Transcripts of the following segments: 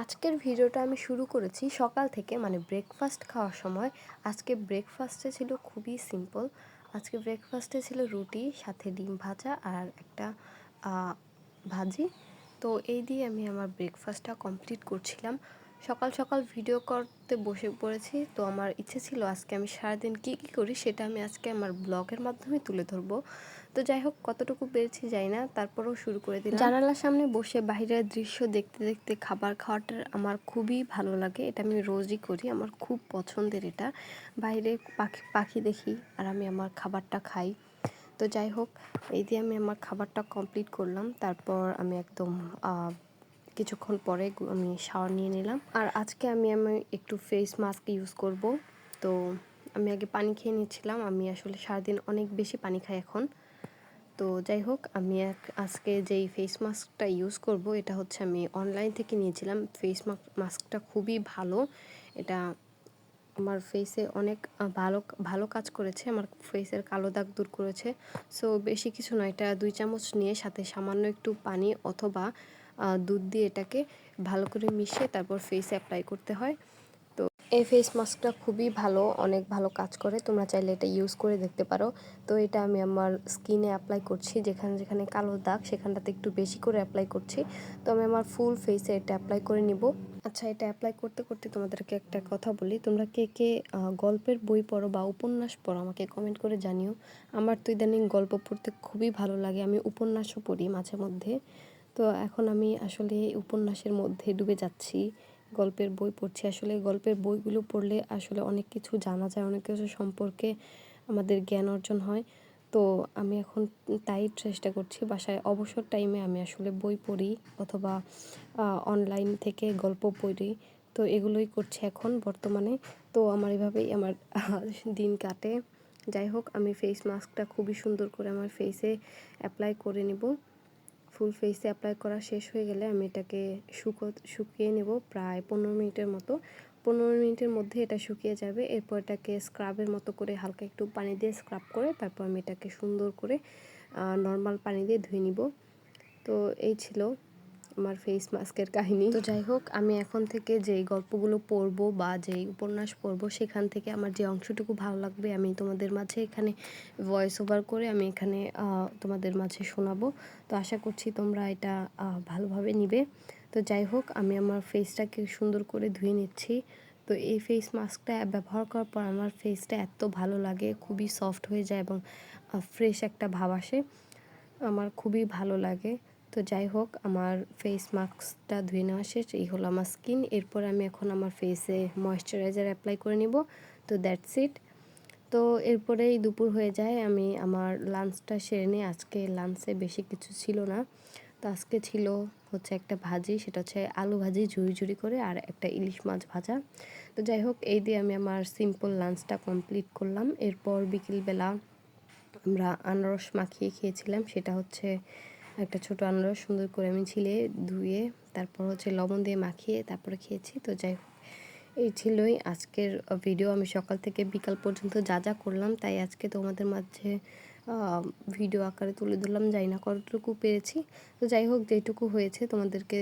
আজকের ভিডিওটা আমি শুরু করেছি সকাল থেকে, মানে ব্রেকফাস্ট খাওয়ার সময়। আজকে ব্রেকফাস্টে ছিল খুবই সিম্পল। আজকে ব্রেকফাস্টে ছিল রুটি, সাথে ডিম ভাজা আর একটা ভাজি। তো এই দিয়ে আমি আমার ব্রেকফাস্টটা কমপ্লিট করছিলাম। সকাল সকাল ভিডিও করতে বসে পড়েছি। তো আমার ইচ্ছে ছিল আজকে আমি সারাদিন কী কী করি সেটা আমি আজকে আমার ব্লগের মাধ্যমে তুলে ধরবো। তো যাই হোক, কতটুকু পেরেছি যাই না, তারপরেও শুরু করে দিলাম। জানালার সামনে বসে বাইরের দৃশ্য দেখতে দেখতে খাবার খাওয়াটা আমার খুবই ভালো লাগে। এটা আমি রোজই করি, আমার খুব পছন্দের এটা। বাইরে পাখি পাখি দেখি আর আমি আমার খাবারটা খাই। তো যাই হোক, এই দিয়ে আমি আমার খাবারটা কমপ্লিট করলাম। তারপর আমি একদম কিছুক্ষণ পরে আমি শাওয়ার নিয়ে নিলাম। আর আজকে আমি একটু ফেস মাস্ক ইউজ করব। তো আমি আগে পানি খেয়ে নিচ্ছিলাম। আমি আসলে সারাদিন অনেক বেশি পানি খাই এখন। তো যাই হোক, আমি আজকে যেই ফেস মাস্কটা ইউজ করব এটা হচ্ছে আমি অনলাইন থেকে নিয়েছিলাম। ফেস মাস্কটা খুবই ভালো। এটা আমার ফেসে অনেক ভালো ভালো কাজ করেছে। আমার ফেসের কালো দাগ দূর করেছে। সো বেশি কিছু নয়, এটা 2 চামচ নিয়ে সাথে সামান্য একটু পানি অথবা দুধ দিয়ে এটাকে ভালো করে মিশিয়ে তারপর ফেসে অ্যাপ্লাই করতে হয়। তো এই ফেস মাস্কটা খুবই ভালো, অনেক ভালো কাজ করে। তোমরা চাইলে এটা ইউজ করে দেখতে পারো। তো এটা আমি আমার স্কিনে অ্যাপ্লাই করছি, যেখানে যেখানে কালো দাগ সেখানটাতে একটু বেশি করে অ্যাপ্লাই করছি। তো আমি আমার ফুল ফেসে এটা অ্যাপ্লাই করে নিব। আচ্ছা, এটা অ্যাপ্লাই করতে করতে তোমাদেরকে একটা কথা বলি। তোমরা কে কে গল্পের বই পড়ো বা উপন্যাস পড়ো আমাকে কমেন্ট করে জানিও। আমার তো ইদানিং গল্প পড়তে খুবই ভালো লাগে। আমি উপন্যাসও পড়ি মাঝে মধ্যে। তো এখন আমি আসলে উপন্যাসের মধ্যে ডুবে যাচ্ছি, গল্পের বই পড়ছি। আসলে গল্পের বইগুলো পড়লে আসলে অনেক কিছু জানা যায়, অনেক কিছু সম্পর্কে আমাদের জ্ঞান অর্জন হয়। তো আমি এখন তাই চেষ্টা করছি, বাসায় অবসর টাইমে আমি আসলে বই পড়ি অথবা অনলাইন থেকে গল্প পড়ি। তো এগুলোই করছি এখন বর্তমানে। তো আমার এভাবেই আমার দিন কাটে। যাই হোক, আমি ফেস মাস্কটা খুবই সুন্দর করে আমার ফেসে অ্যাপ্লাই করে নেব। ফুল ফেসে অ্যাপ্লাই করা শেষ হয়ে গেলে আমি এটাকে শুকিয়ে নেব প্রায় 15 মিনিটের মতো। 15 মিনিটের মধ্যে এটা শুকিয়ে যাবে। এরপর এটাকে স্ক্রাবের মতো করে হালকা একটু পানি দিয়ে স্ক্রাব করে তারপর আমি এটাকে সুন্দর করে নর্মাল পানি দিয়ে ধুয়ে নিব। তো এই ছিল আমার ফেস মাস্কের কাহিনী। তো যাই হোক, আমি এখন থেকে যেই গল্পগুলো পড়বো বা যেই উপন্যাস পড়বো সেখান থেকে আমার যে অংশটুকু ভালো লাগবে আমি তোমাদের মাঝে এখানে ভয়েস ওভার করে আমি এখানে তোমাদের মাঝে শোনাবো। তো আশা করছি তোমরা এটা ভালোভাবে নিবে। তো যাই হোক, আমি আমার ফেসটাকে সুন্দর করে ধুয়ে নিচ্ছি। তো এই ফেস মাস্কটা ব্যবহার করার পর আমার ফেসটা এত ভালো লাগে, খুবই সফট হয়ে যায় এবং ফ্রেশ একটা ভাব আসে। আমার খুবই ভালো লাগে। তো যাই হোক, আমার ফেস মাস্কটা ধুয়ে নেওয়া শেষ। এই হলো আমার স্কিন। এরপর আমি এখন আমার ফেসে ময়েশ্চারাইজার অ্যাপ্লাই করে নিব। তো দ্যাটস ইট। তো এরপরেই দুপুর হয়ে যায়। আমি আমার লাঞ্চটা সেরে নিই। আজকে লাঞ্চে বেশি কিছু ছিল না। তো আজকে ছিল হচ্ছে একটা ভাজি, সেটা হচ্ছে আলু ভাজি ঝুরি ঝুরি করে, আর একটা ইলিশ মাছ ভাজা। তো যাই হোক, এই দিয়ে আমি আমার সিম্পল লাঞ্চটা কমপ্লিট করলাম। এরপর বিকেলবেলা আমরা আনারস মাখিয়ে খেয়েছিলাম। সেটা হচ্ছে একটা ছোট আনারস সুন্দর করে আমি ছিলে ধুয়ে তারপর হচ্ছে লবণ দিয়ে মাখিয়ে তারপরে খেয়েছি। তো যাই হোক, এই ছিলই আজকের ভিডিও। আমি সকাল থেকে বিকাল পর্যন্ত যা যা করলাম তাই আজকে তোমাদের মাঝে ভিডিও আকারে তুলে ধরলাম। জানি না কতটুকু পেরেছি। তো যাই হোক, যেটুকু হয়েছে তোমাদেরকে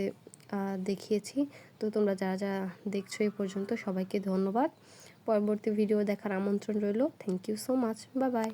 দেখিয়েছি। তো তোমরা যারা যারা দেখছো এই পর্যন্ত সবাইকে ধন্যবাদ। পরবর্তী ভিডিও দেখার আমন্ত্রণ রইল। Thank you so much. Bye by.